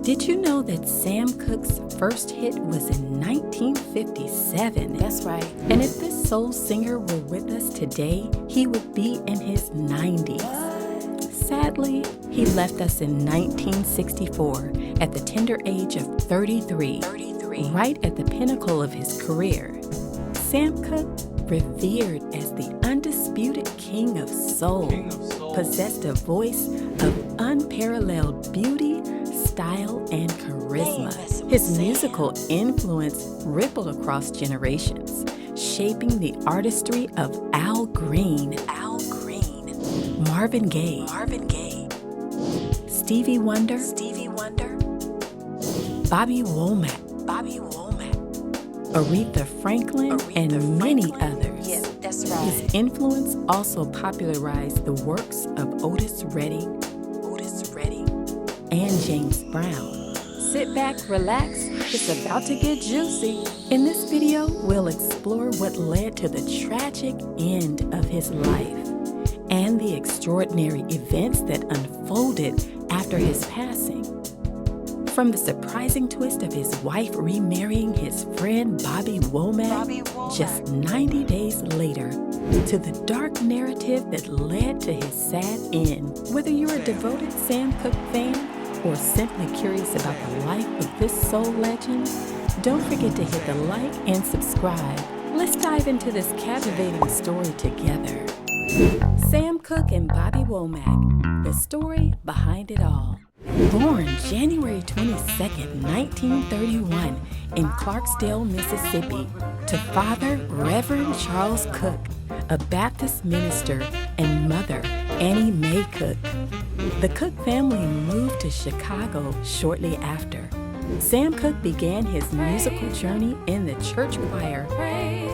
Did you know that Sam Cooke's first hit was in 1957? That's right. And if this soul singer were with us today, he would be in his 90s. Sadly, he left us in 1964 at the tender age of 33, right at the pinnacle of his career. Sam Cooke, revered as the undisputed king of soul, possessed a voice of unparalleled beauty, style, and charisma. His musical influence rippled across generations, shaping the artistry of Al Green, Marvin Gaye, Stevie Wonder, Bobby Womack, Aretha Franklin, and many others. Yeah, that's right. His influence also popularized the works of Otis Redding, and James Brown. Sit back, relax, it's about to get juicy. In this video, we'll explore what led to the tragic end of his life and the extraordinary events that unfolded after his passing. From the surprising twist of his wife remarrying his friend Bobby Womack just 90 days later, to the dark narrative that led to his sad end. Whether you're a devoted Sam Cooke fan or simply curious about the life of this soul legend, don't forget to hit the like and subscribe. Let's dive into this captivating story together. Sam Cooke and Bobby Womack, the story behind it all. Born January 22nd, 1931 in Clarksdale, Mississippi, to Father Reverend Charles Cooke, a Baptist minister, and mother Annie Mae Cooke. The Cooke family moved to Chicago shortly after. Sam Cooke began his musical journey in the church choir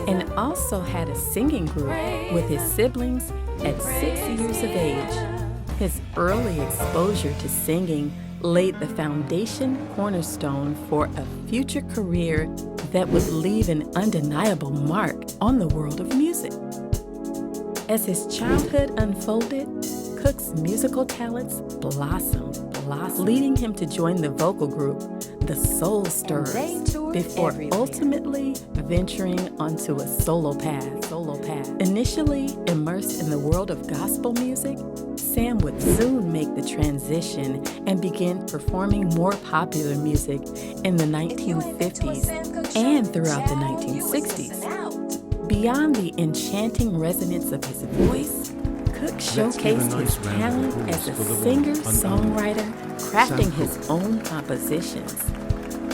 and also had a singing group with his siblings at 6 years of age. His early exposure to singing laid the foundation cornerstone for a future career that would leave an undeniable mark on the world of music. As his childhood unfolded, Cooke's musical talents blossomed, leading him to join the vocal group, the Soul Stirrers, before ultimately venturing onto a solo path. Initially immersed in the world of gospel music, Sam would soon make the transition and begin performing more popular music in the 1950s and throughout the 1960s. Beyond the enchanting resonance of his voice, Cooke showcased his talent as a singer-songwriter, crafting his own compositions.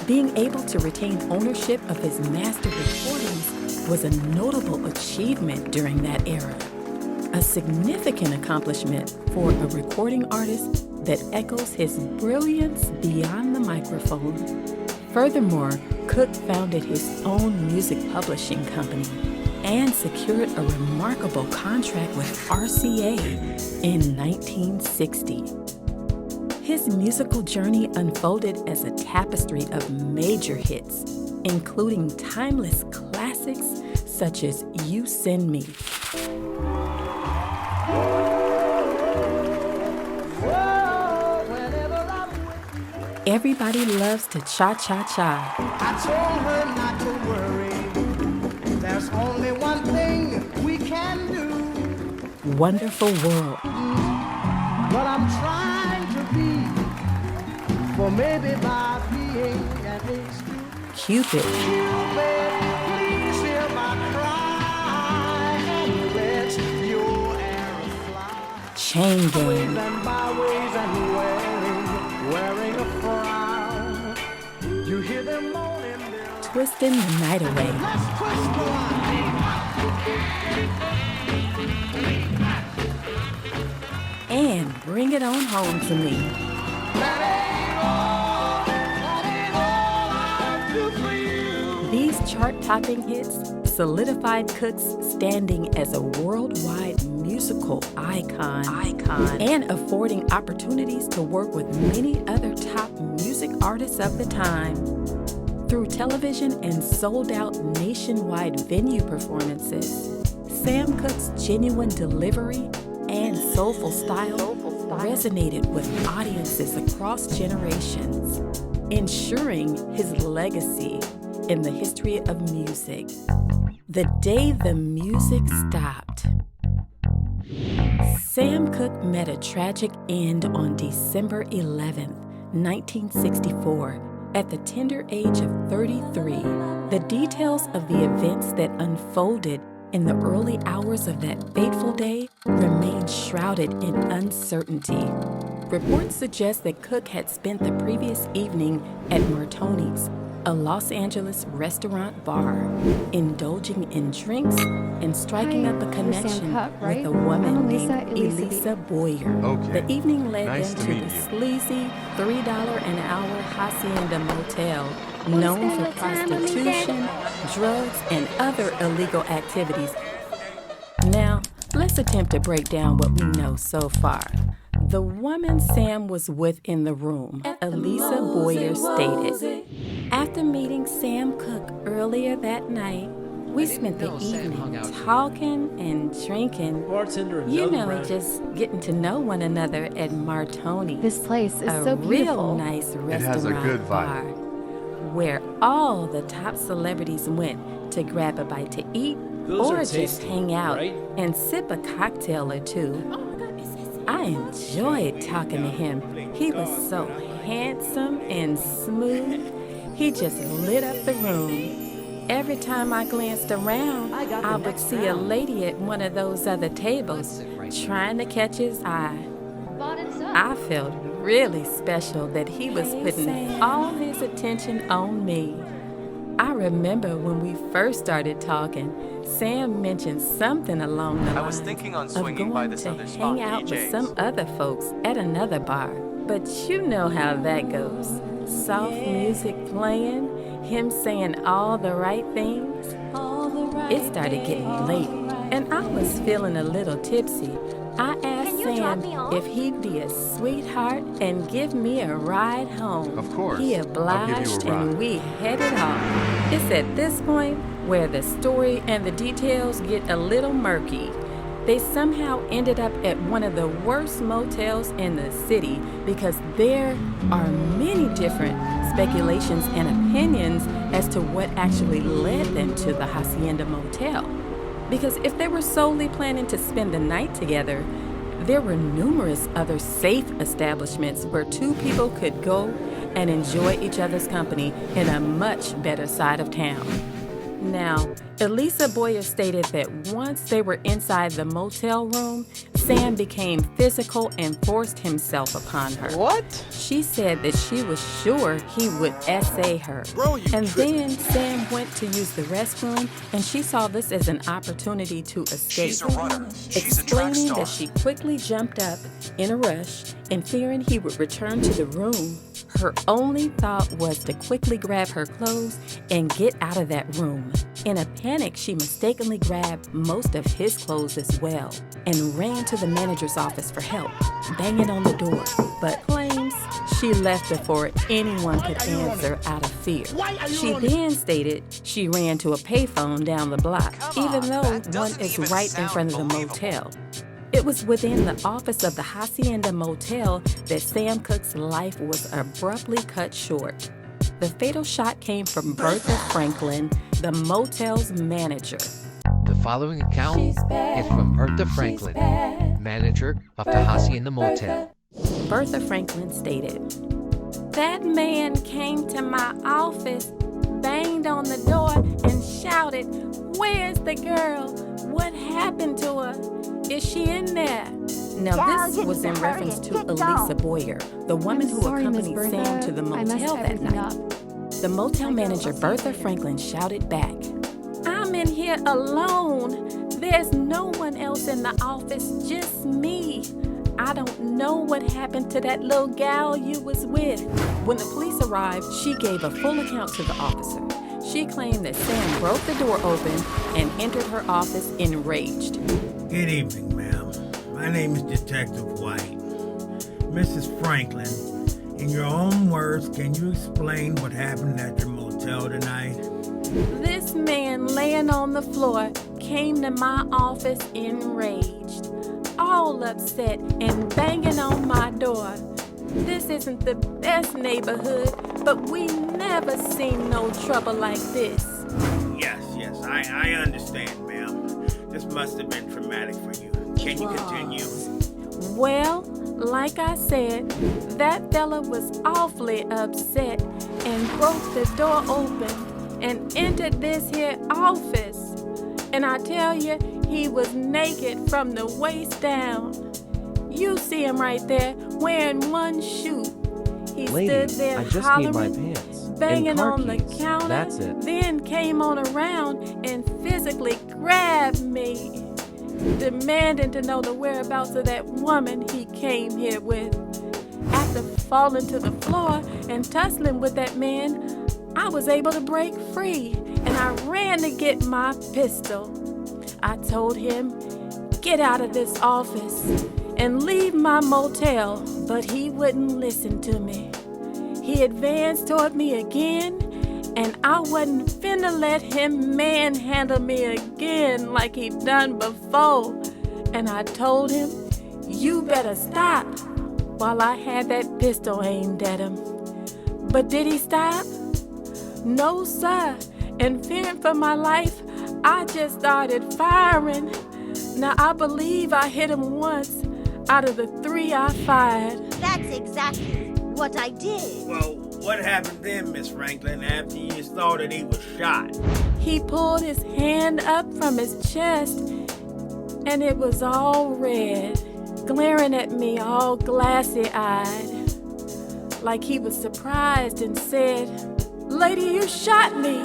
Being able to retain ownership of his master recordings was a notable achievement during that era, a significant accomplishment for a recording artist that echoes his brilliance beyond the microphone. Furthermore, Cooke founded his own music publishing company and secured a remarkable contract with RCA in 1960. His musical journey unfolded as a tapestry of major hits, including timeless classics such as You Send Me. Everybody loves to cha-cha-cha. I told her not to worry. There's only one thing we can do. Wonderful World. But I'm trying to be, for maybe by being at least Cupid. Cupid, please hear my cry and let your arrow fly. Chain Gang. And byways and wearing a frown. You hear them moaning there. Twisting the Night Away. Let's twist the line. And Bring It On Home to Me. That ain't all I do for you. These chart-topping hits solidified Cooke's standing as a worldwide musical icon and affording opportunities to work with many other top music artists of the time. Through television and sold-out nationwide venue performances, Sam Cooke's genuine delivery and soulful style resonated with audiences across generations. ensuring his legacy in the history of music. The day the music stopped. Sam Cooke met a tragic end on December 11th, 1964, at the tender age of 33. The details of the events that unfolded in the early hours of that fateful day remain shrouded in uncertainty. Reports suggest that Cooke had spent the previous evening at Martoni's, a Los Angeles restaurant bar, indulging in drinks and striking up a connection with a woman named Elisa Boyer. Okay. The evening led Nice them to to meet the you. sleazy $3 an hour Hacienda Motel, known for prostitution, drugs, and other illegal activities. Now, let's attempt to break down what we know so far. The woman Sam was with in the room, Elisa Boyer, stated, "After meeting Sam Cooke earlier that night, we spent the evening talking and drinking, just getting to know one another at Martoni's. This place is a so beautiful. real nice restaurant has a good vibe. bar, where all the top celebrities went to grab a bite to eat or just hang out and sip a cocktail or two. I enjoyed talking to him. He was so handsome and smooth. He just lit up the room. Every time I glanced around, I would see a lady at one of those other tables trying to catch his eye. I felt really special that he was putting all his attention on me. I remember when we first started talking, Sam mentioned something along the lines I was thinking on of swinging going by this to other spot, hang out with PJ's. some other folks at another bar. But you know how that goes. Soft music playing, him saying all the right things. It started getting late, and I was feeling a little tipsy. I asked Sam if he'd be a sweetheart and give me a ride home. Of course. He I'll give obliged, you a ride. and we headed off. It's at this point where the story and the details get a little murky. They somehow ended up at one of the worst motels in the city because there are many different speculations and opinions as to what actually led them to the Hacienda Motel. Because if they were solely planning to spend the night together, there were numerous other safe establishments where two people could go and enjoy each other's company in a much better side of town. Now, Elisa Boyer stated that once they were inside the motel room, Sam became physical and forced himself upon her. What? She said that she was sure he would essay her. Bro, you and tripping. then Sam went to use the restroom, and she saw this as an opportunity to escape. She's a runner. She's a track Explaining star. that she quickly jumped up in a rush and fearing he would return to the room, her only thought was to quickly grab her clothes and get out of that room. In a panic, she mistakenly grabbed most of his clothes as well and ran to the manager's office for help, banging on the door, but claims she left before anyone could answer out of fear. She then stated she ran to a payphone down the block, even though that one doesn't is even right in sound front of the believable. motel. It was within the office of the Hacienda Motel that Sam Cooke's life was abruptly cut short. The fatal shot came from Bertha Franklin, the motel's manager. The following account is from Bertha Franklin, manager of the Hacienda Motel. Bertha Franklin stated, "That man came to my office, banged on the door, and shouted, 'Where's the girl? What happened to her? Is she in there?'" Now, this was in reference to Elisa Boyer, the woman who accompanied Sam to the motel that night. The motel manager, Bertha Franklin, shouted back, "I'm in here alone. There's no one else in the office, just me. I don't know what happened to that little gal you was with." When the police arrived, she gave a full account to the officer. She claimed that Sam broke the door open and entered her office enraged. Good evening, ma'am. My name is Detective White. Mrs. Franklin, in your own words, can you explain what happened at your motel tonight? This man laying on the floor came to my office enraged, all upset and banging on my door. This isn't the best neighborhood, but we never seen no trouble like this. Yes, I understand, ma'am. This must have been traumatic for you. Can you continue? Well, like I said, that fella was awfully upset and broke the door open and entered this here office. And I tell you, he was naked from the waist down. You see him right there, wearing one shoe. He Lady, stood there I just hollering, need my pants. banging and car on the keys. counter, That's it. then came on around and physically grabbed me, demanding to know the whereabouts of that woman he came here with. After falling to the floor and tussling with that man, I was able to break free, and I ran to get my pistol. I told him, "Get out of this office and leave my motel," but he wouldn't listen to me. He advanced toward me again, and I wasn't finna let him manhandle me again like he done before. And I told him, "You better stop," while I had that pistol aimed at him. But did he stop? No, sir. And fearing for my life, I just started firing. Now, I believe I hit him once out of the 3 I fired. That's exactly what I did. Well, what happened then, Miss Franklin, after you saw that he was shot? He pulled his hand up from his chest, and it was all red, glaring at me all glassy-eyed, like he was surprised, and said, "Lady, you shot me,"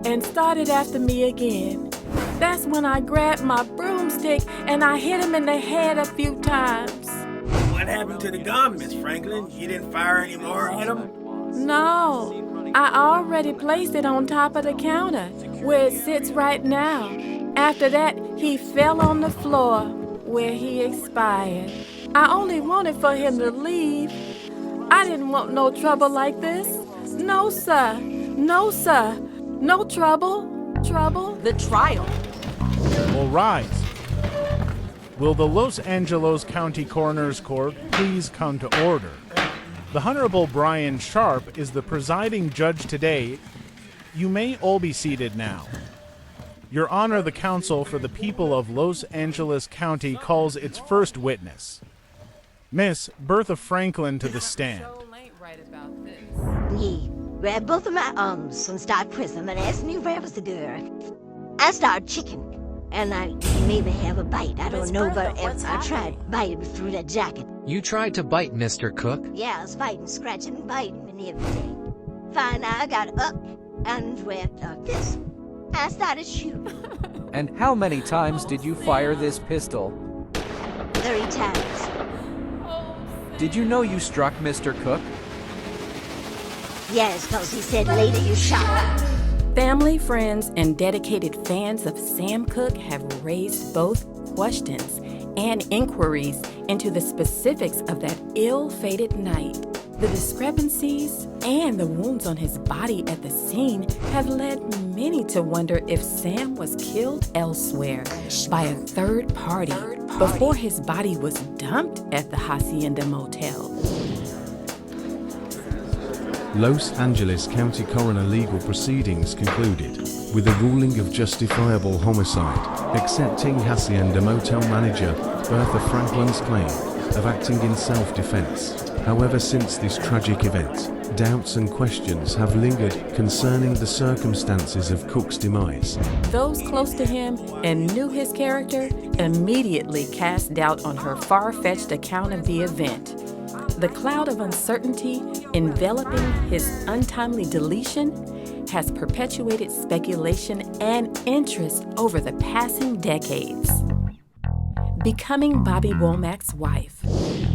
and started after me again. That's when I grabbed my broomstick and I hit him in the head a few times. What happened to the gun, Miss Franklin? You didn't fire any more at him? No, I already placed it on top of the counter, where it sits right now. After that, he fell on the floor, where he expired. I only wanted for him to leave. I didn't want no trouble like this. No, sir. No, sir. No trouble. The trial. Will rise. Will the Los Angeles County Coroner's Court please come to order? The Honorable Brian Sharp is the presiding judge today. You may all be seated now. Your Honor, the counsel for the people of Los Angeles County calls its first witness, Miss Bertha Franklin, to the stand. He grabbed both of my arms and started pressing them and asked me where was the girl. I started chicken, and I maybe have a bite. I don't know, but if I tried biting through that jacket. You tried to bite Mr. Cooke? Yeah, I was fighting, scratching, and biting and everything. Finally, I got up and grabbed a fist. I started shooting And how many times did you fire this pistol? 30 times. Did you know you struck Mr. Cooke? Yes, because he said, "Later you shot." Family, friends, and dedicated fans of Sam Cooke have raised both questions and inquiries into the specifics of that ill-fated night. The discrepancies and the wounds on his body at the scene have led many to wonder if Sam was killed elsewhere by a third party before his body was dumped at the Hacienda Motel. Los Angeles County Coroner legal proceedings concluded with a ruling of justifiable homicide, accepting Hacienda Motel manager Bertha Franklin's claim of acting in self-defense. However, since this tragic event, doubts and questions have lingered concerning the circumstances of Cooke's demise. Those close to him and knew his character immediately cast doubt on her far-fetched account of the event. The cloud of uncertainty enveloping his untimely deletion has perpetuated speculation and interest over the passing decades. Becoming Bobby Womack's wife.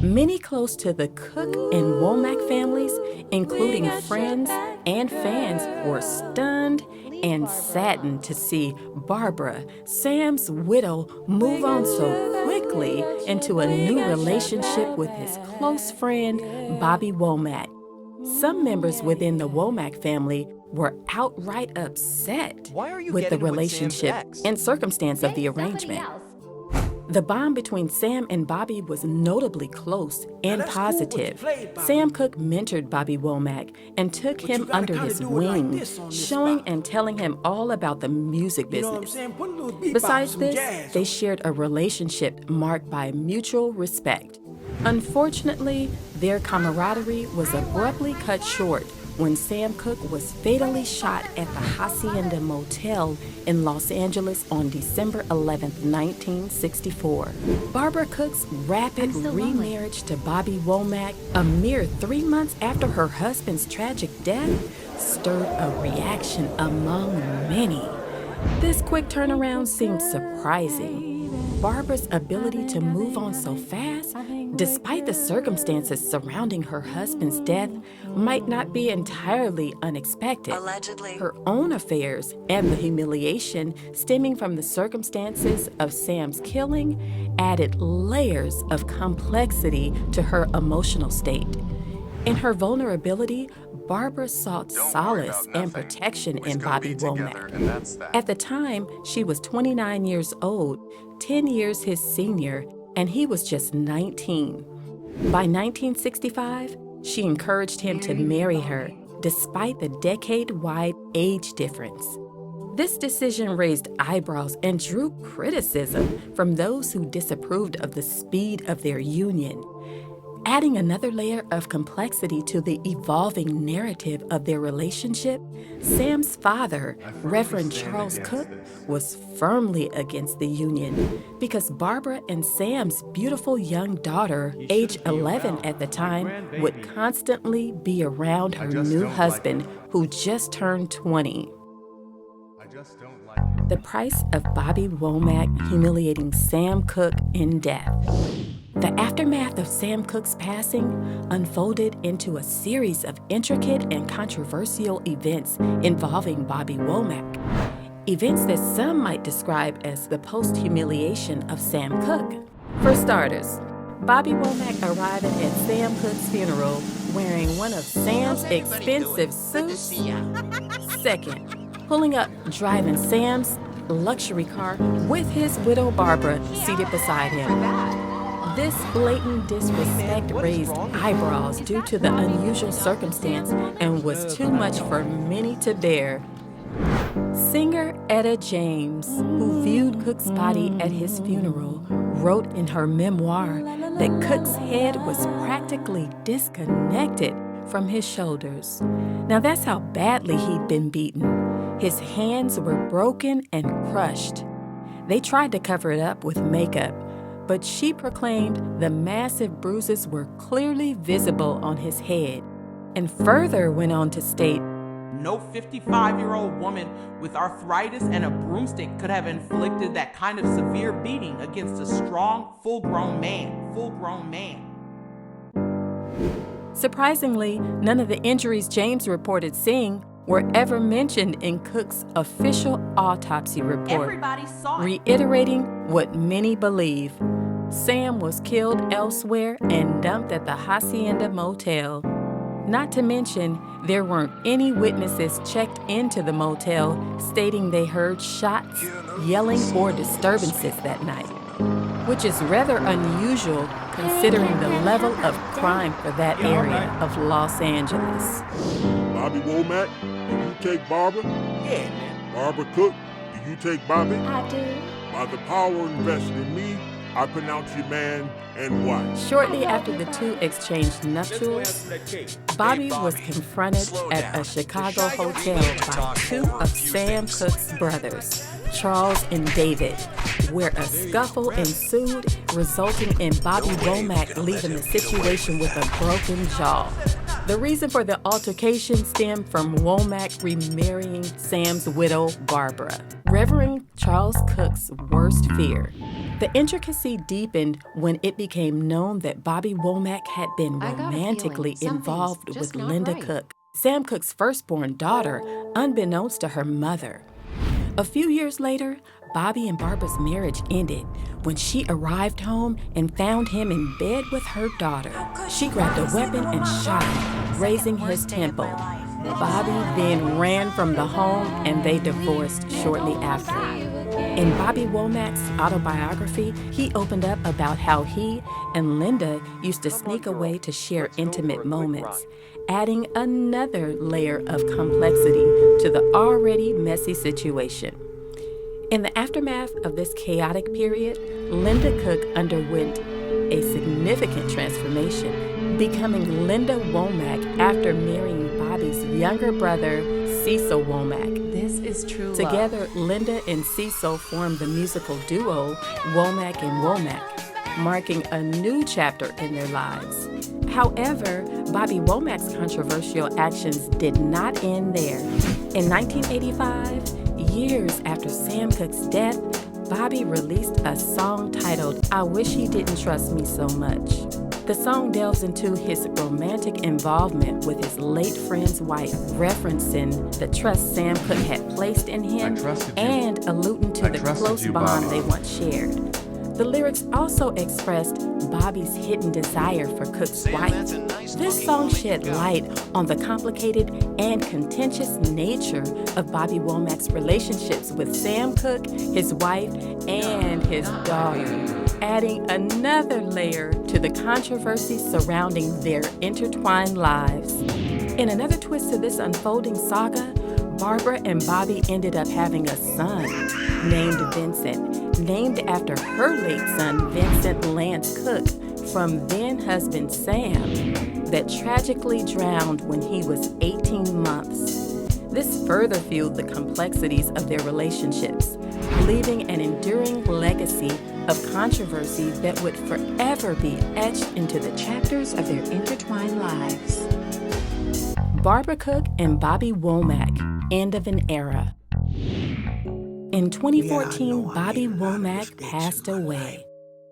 Many close to the Cooke and Womack families, including friends and fans, were stunned and saddened to see Barbara, Sam's widow, move on so quickly into a new relationship with his close friend, Bobby Womack. Some members within the Womack family were outright upset with the relationship and circumstance of the arrangement. The bond between Sam and Bobby was notably close and positive. Sam Cooke mentored Bobby Womack and took him under his wing, showing and telling him all about the music business. Besides this, they shared a relationship marked by mutual respect. Unfortunately, their camaraderie was abruptly cut short when Sam Cooke was fatally shot at the Hacienda Motel in Los Angeles on December 11, 1964. Barbara Cooke's rapid remarriage to Bobby Womack, a mere 3 months after her husband's tragic death, stirred a reaction among many. This quick turnaround seemed surprising. Barbara's ability to move on so fast, despite the circumstances surrounding her husband's death, might not be entirely unexpected. Allegedly. Her own affairs and the humiliation stemming from the circumstances of Sam's killing added layers of complexity to her emotional state. In her vulnerability, Barbara sought solace and protection in Bobby Womack. At the time, she was 29 years old, 10 years his senior, and he was just 19. By 1965, she encouraged him to marry her, despite the decade-wide age difference. This decision raised eyebrows and drew criticism from those who disapproved of the speed of their union. Adding another layer of complexity to the evolving narrative of their relationship, Sam's father, Reverend Charles Cooke, was firmly against the union because Barbara and Sam's beautiful young daughter, age 11 at the time, would constantly be around her new husband, who just turned 20. The price of Bobby Womack humiliating Sam Cooke in death. The aftermath of Sam Cooke's passing unfolded into a series of intricate and controversial events involving Bobby Womack. Events that some might describe as the post-humiliation of Sam Cooke. For starters, Bobby Womack arriving at Sam Cooke's funeral wearing one of Sam's expensive suits. Second, pulling up driving Sam's luxury car with his widow Barbara seated beside him. This blatant disrespect raised eyebrows due to the unusual circumstance and was too much for many to bear. Singer Etta James, who viewed Cooke's body at his funeral, wrote in her memoir that Cooke's head was practically disconnected from his shoulders. Now that's how badly he'd been beaten. His hands were broken and crushed. They tried to cover it up with makeup, but she proclaimed the massive bruises were clearly visible on his head, and further went on to state, "No 55-year-old woman with arthritis and a broomstick could have inflicted that kind of severe beating against a strong, full-grown man. Surprisingly, none of the injuries James reported seeing were ever mentioned in Cooke's official autopsy report, Everybody saw it. reiterating what many believe. Sam was killed elsewhere and dumped at the Hacienda Motel. Not to mention, there weren't any witnesses checked into the motel stating they heard shots, yelling, or disturbances that night, which is rather unusual considering the level of crime for that area of Los Angeles. Bobby Womack, do you take Barbara? Yeah, man. Barbara Cooke, do you take Bobby? I do. By the power invested in me, I pronounce you man and wife. Shortly after the two exchanged nuptials, Bobby was confronted at a Chicago hotel by two of Sam Cooke's brothers, Charles and David, where a scuffle ensued, resulting in Bobby Womack leaving the situation with a broken jaw. The reason for the altercation stemmed from Womack remarrying Sam's widow, Barbara, Reverend Charles Cooke's worst fear. The intricacy deepened when it became known that Bobby Womack had been romantically involved with Linda Cooke, Sam Cooke's firstborn daughter, unbeknownst to her mother. A few years later, Bobby and Barbara's marriage ended when she arrived home and found him in bed with her daughter. She grabbed a weapon and shot him, grazing his temple. Bobby then ran from the home and they divorced shortly after. In Bobby Womack's autobiography, he opened up about how he and Linda used to sneak away to share intimate moments, adding another layer of complexity to the already messy situation. In the aftermath of this chaotic period, Linda Cooke underwent a significant transformation, becoming Linda Womack after marrying Bobby's younger brother, Cecil Womack. This is true Together, love. Linda and Cecil formed the musical duo Womack and Womack, marking a new chapter in their lives. However, Bobby Womack's controversial actions did not end there. In 1985, years after Sam Cooke's death, Bobby released a song titled I Wish He Didn't Trust Me So Much. The song delves into his romantic involvement with his late friend's wife, referencing the trust Sam Cooke had placed in him and alluding to the close bond they once shared. The lyrics also expressed Bobby's hidden desire for Cooke's wife. This song shed light on the complicated and contentious nature of Bobby Womack's relationships with Sam Cooke, his wife, and his daughter, adding another layer to the controversy surrounding their intertwined lives. In another twist to this unfolding saga, Barbara and Bobby ended up having a son named Vincent, named after her late son, Vincent Lance Cooke, from then-husband Sam, that tragically drowned when he was 18 months. This further fueled the complexities of their relationships, leaving an enduring legacy of controversy that would forever be etched into the chapters of their intertwined lives. Barbara Cooke and Bobby Womack, end of an era. In 2014, Bobby Womack passed away.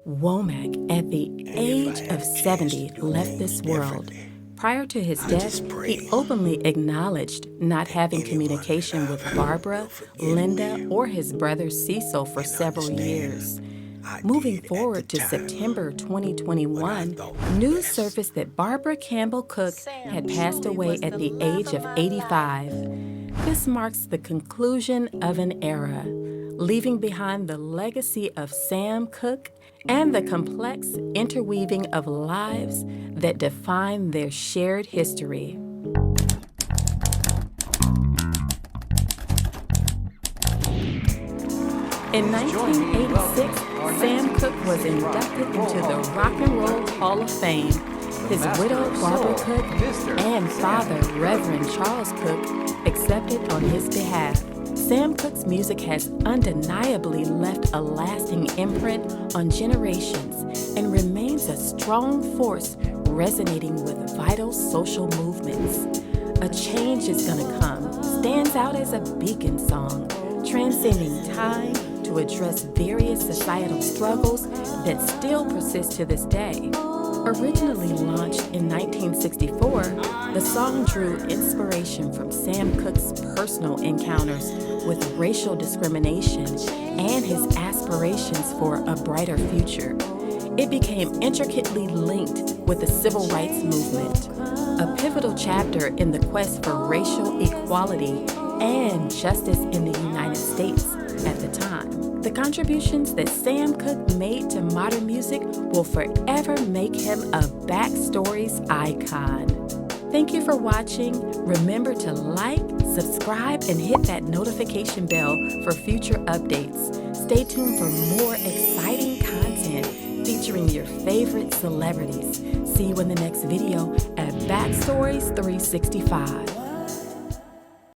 Womack, at the age of 70, left this world. Prior to his death, he openly acknowledged not having communication with Barbara, Linda, or his brother Cecil for several years. Moving forward to September 2021, news surfaced that Barbara Campbell Cooke had passed away at the age of 85. This marks the conclusion of an era, leaving behind the legacy of Sam Cooke and the complex interweaving of lives that define their shared history. In 1986, Sam Cooke was inducted into the Rock and Roll Hall of Fame. His widow, Barbara Cooke, and father, Reverend Charles Cooke, accepted on his behalf. Sam Cooke's music has undeniably left a lasting imprint on generations and remains a strong force resonating with vital social movements. A Change Is Gonna Come stands out as a beacon song, transcending time to address various societal struggles that still persist to this day. Originally launched in 1964, the song drew inspiration from Sam Cooke's personal encounters with racial discrimination and his aspirations for a brighter future. It became intricately linked with the civil rights movement, a pivotal chapter in the quest for racial equality and justice in the United States at the time. The contributions that Sam Cooke made to modern music will forever make him a Backstories icon. Thank you for watching. Remember to like, subscribe, and hit that notification bell for future updates. Stay tuned for more exciting content featuring your favorite celebrities. See you in the next video at Backstories 365.